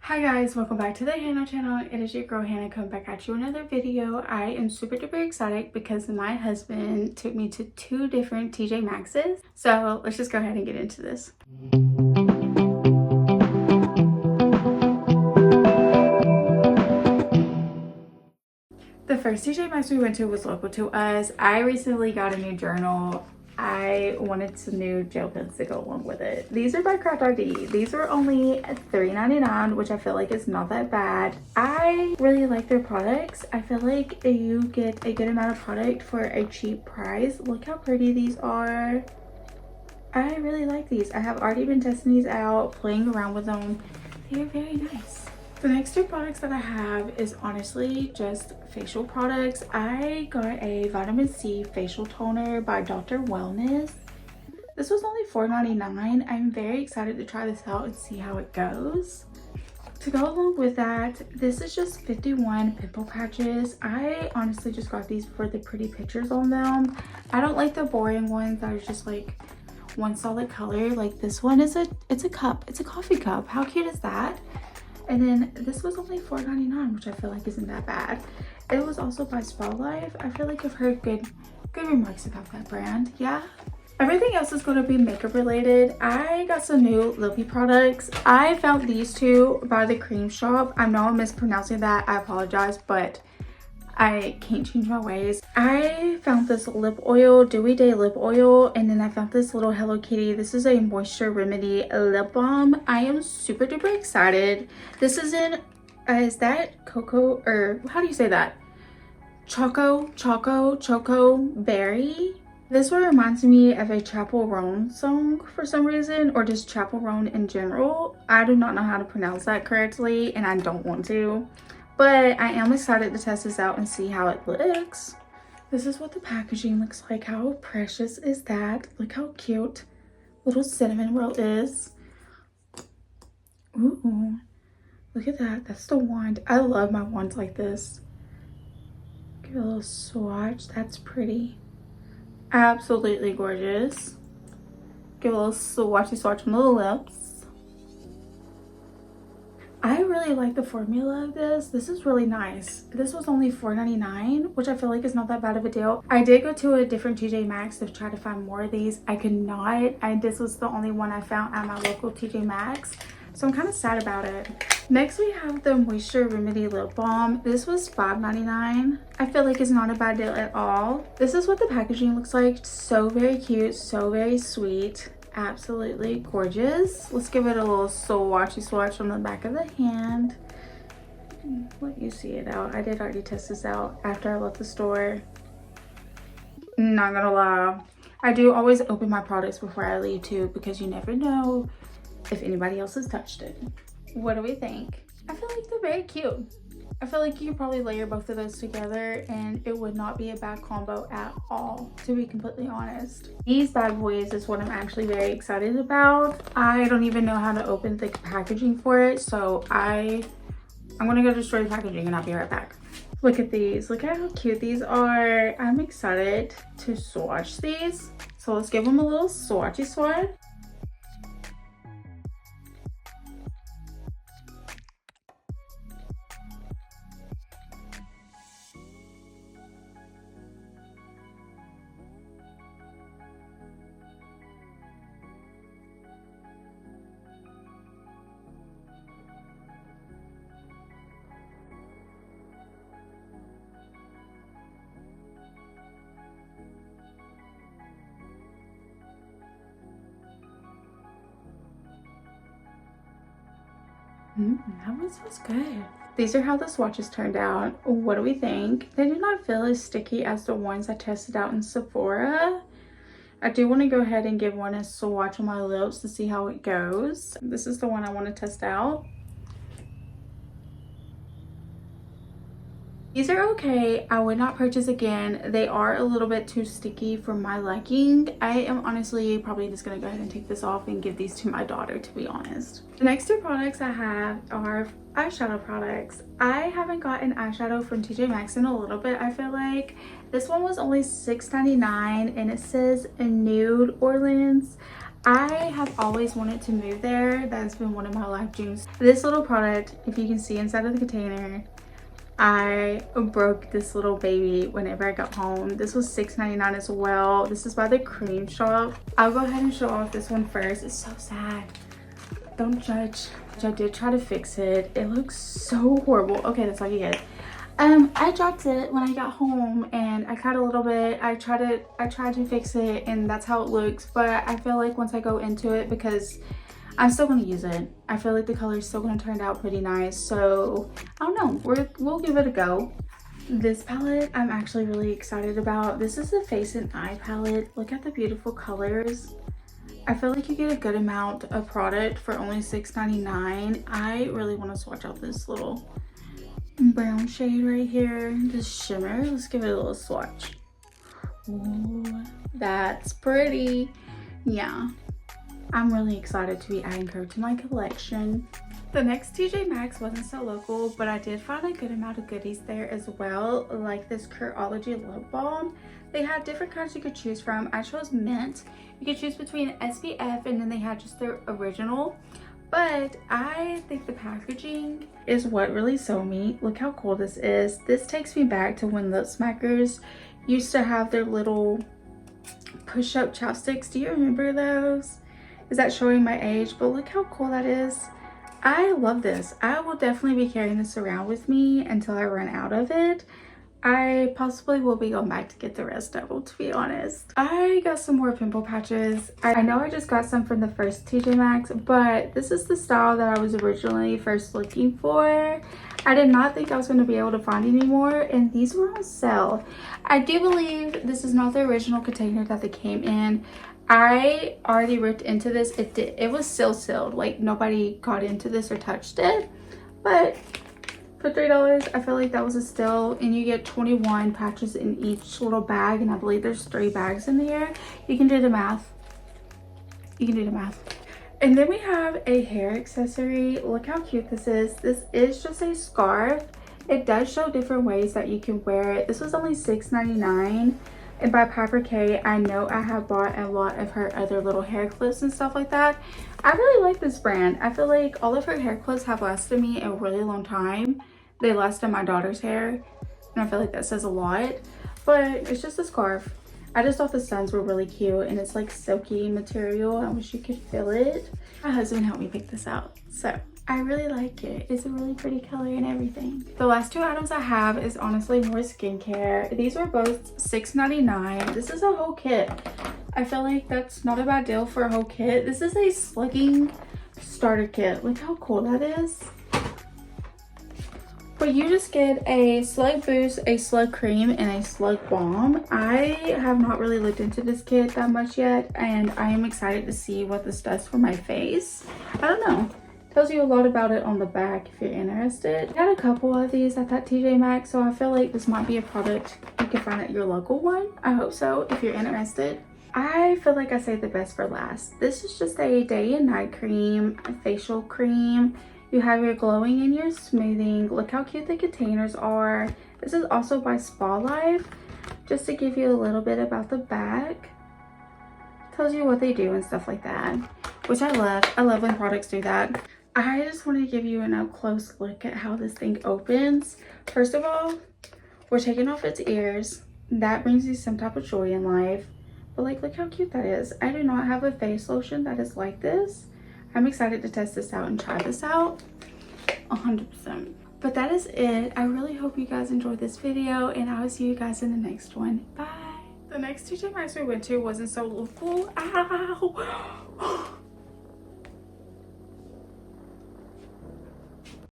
Hi guys, welcome back to the Hannah channel. It is your girl Hannah coming back at you another video. I am super duper excited because my husband took me to two different TJ Maxx's. So let's just go ahead and get into this. The first TJ Maxx we went to was local to us. I recently got a new journal. I wanted some new gel pens to go along with it. These are by Craft ID. These were only $3.99, which I feel like is not that bad. I really like their products. I feel like you get a good amount of product for a cheap price. Look how pretty these are. I really like these. I have already been testing these out, playing around with them. They're very nice. The next two products that I have is honestly just facial products. I got a vitamin C facial toner by Dr. Wellness. This was only $4.99. I'm very excited to try this out and see how it goes. To go along with that, this is just 51 pimple patches. I honestly just got these for the pretty pictures on them. I don't like the boring ones that are just like one solid color. Like this one is it's a cup. It's a coffee cup. How cute is that? And then this was only $4.99, which I feel like isn't that bad. It was also by Spa Life. I feel like I've heard good remarks about that brand. Yeah. Everything else is going to be makeup related. I got some new lippy products. I found these two by the Cream Shop. I know I'm mispronouncing that. I apologize, but I can't change my ways. I found this lip oil, Dewy Day lip oil, and then I found this little Hello Kitty. This is a moisture remedy lip balm. I am super duper excited. This is in, is that cocoa, or how do you say that? Choco berry. This one reminds me of a Chapel Roan song for some reason, or just Chapel Roan in general. I do not know how to pronounce that correctly, and I don't want to. But I am excited to test this out and see how it looks. This is what the packaging looks like. How precious is that? Look how cute little cinnamon roll is. Ooh, look at that. That's the wand. I love my wands like this. Give it a little swatch. That's pretty. Absolutely gorgeous. Give a little swatchy swatch on the lips. I really like the formula of this. This is really nice. This was only $4.99, which I feel like is not that bad of a deal. I did go to a different TJ Maxx to try to find more of these. I could not. This was the only one I found at my local TJ Maxx. So I'm kind of sad about it. Next we have the Moisture Remedy Lip Balm. This was $5.99. I feel like it's not a bad deal at all. This is what the packaging looks like. So very cute, so very sweet. Absolutely gorgeous. Let's give it a little swatchy swatch on the back of the hand. Let you see it out. I did already test this out after I left the store. Not gonna lie, I do always open my products before I leave too, because you never know if anybody else has touched it. What do we think? I feel like they're very cute. I feel like you could probably layer both of those together and it would not be a bad combo at all, to be completely honest. These bad boys is what I'm actually very excited about. I don't even know how to open the packaging for it, so I'm gonna go destroy the packaging and I'll be right back. Look at these. Look at how cute these are. I'm excited to swatch these. So let's give them a little swatchy swatch. That one smells good. These are how the swatches turned out. What do we think? They did not feel as sticky as the ones I tested out in Sephora. I do want to go ahead and give one a swatch on my lips to see how it goes. This is the one I want to test out. These are okay. I would not purchase again. They are a little bit too sticky for my liking. I am honestly probably just gonna go ahead and take this off and give these to my daughter, to be honest. The next two products I have are eyeshadow products. I haven't gotten eyeshadow from TJ Maxx in a little bit, I feel like. This one was only $6.99 and it says Nude Orleans. I have always wanted to move there. That's been one of my life dreams. This little product, if you can see inside of the container, I broke this little baby whenever I got home. This was $6.99 as well. This is by the Cream Shop. I'll go ahead and show off this one first. It's so sad. Don't judge. I did try to fix it. It looks so horrible. Okay, that's all you get. I dropped it when I got home and I cut a little bit. I tried to fix it and that's how it looks, but I feel like once I go into it, because I'm still going to use it, I feel like the color is still going to turn out pretty nice. So I don't know, we'll give it a go. This palette I'm actually really excited about. This is the Face and Eye palette. Look at the beautiful colors. I feel like you get a good amount of product for only $6.99. I really want to swatch out this little brown shade right here, this shimmer. Let's give it a little swatch. Ooh, that's pretty. Yeah, I'm really excited to be adding her to my collection. The next TJ Maxx wasn't so local, but I did find a good amount of goodies there as well, like this Curology lip balm. They had different kinds you could choose from. I chose mint. You could choose between SPF and then they had just their original. But I think the packaging is what really sold me. Look how cool this is. This takes me back to when Lip Smackers used to have their little push-up chopsticks. Do you remember those? Is that showing my age? But look how cool that is. I love this. I will definitely be carrying this around with me until I run out of it. I possibly will be going back to get the rest of it, to be honest. I got some more pimple patches. I know I just got some from the first TJ Maxx, but this is the style that I was originally first looking for. I did not think I was going to be able to find any more, and these were on sale. I do believe this is not the original container that they came in. I already ripped into this. It was still sealed, like nobody got into this or touched it, but for $3, I feel like that was a steal. And you get 21 patches in each little bag, and I believe there's 3 bags in here. You can do the math. You can do the math. And then we have a hair accessory. Look how cute this is. This is just a scarf. It does show different ways that you can wear it. This was only $6.99. And by Piper K, I know I have bought a lot of her other little hair clips and stuff like that. I really like this brand. I feel like all of her hair clips have lasted me a really long time. They lasted my daughter's hair, and I feel like that says a lot. But it's just a scarf. I just thought the stems were really cute, and it's like silky material. I wish you could feel it. My husband helped me pick this out, so I really like it. It's a really pretty color and everything. The last 2 items I have is honestly more skincare. These were both $6.99. This is a whole kit. I feel like that's not a bad deal for a whole kit. This is a slugging starter kit. Look how cool that is. But you just get a slug boost, a slug cream, and a slug balm. I have not really looked into this kit that much yet, and I am excited to see what this does for my face. I don't know. Tells you a lot about it on the back if you're interested. I got a couple of these at that TJ Maxx, so I feel like this might be a product you can find at your local one. I hope so, if you're interested. I feel like I saved the best for last. This is just a day and night cream, a facial cream. You have your glowing and your smoothing. Look how cute the containers are. This is also by Spa Life. Just to give you a little bit about the back. Tells you what they do and stuff like that, which I love. I love when products do that. I just want to give you an up close look at how this thing opens. First of all, we're taking off its ears. That brings you some type of joy in life. But like, look how cute that is. I do not have a face lotion that is like this. I'm excited to test this out and try this out 100%. But that is it. I really hope you guys enjoyed this video, and I will see you guys in the next one. Bye. The next TJ Maxx we went to wasn't so local. Ow!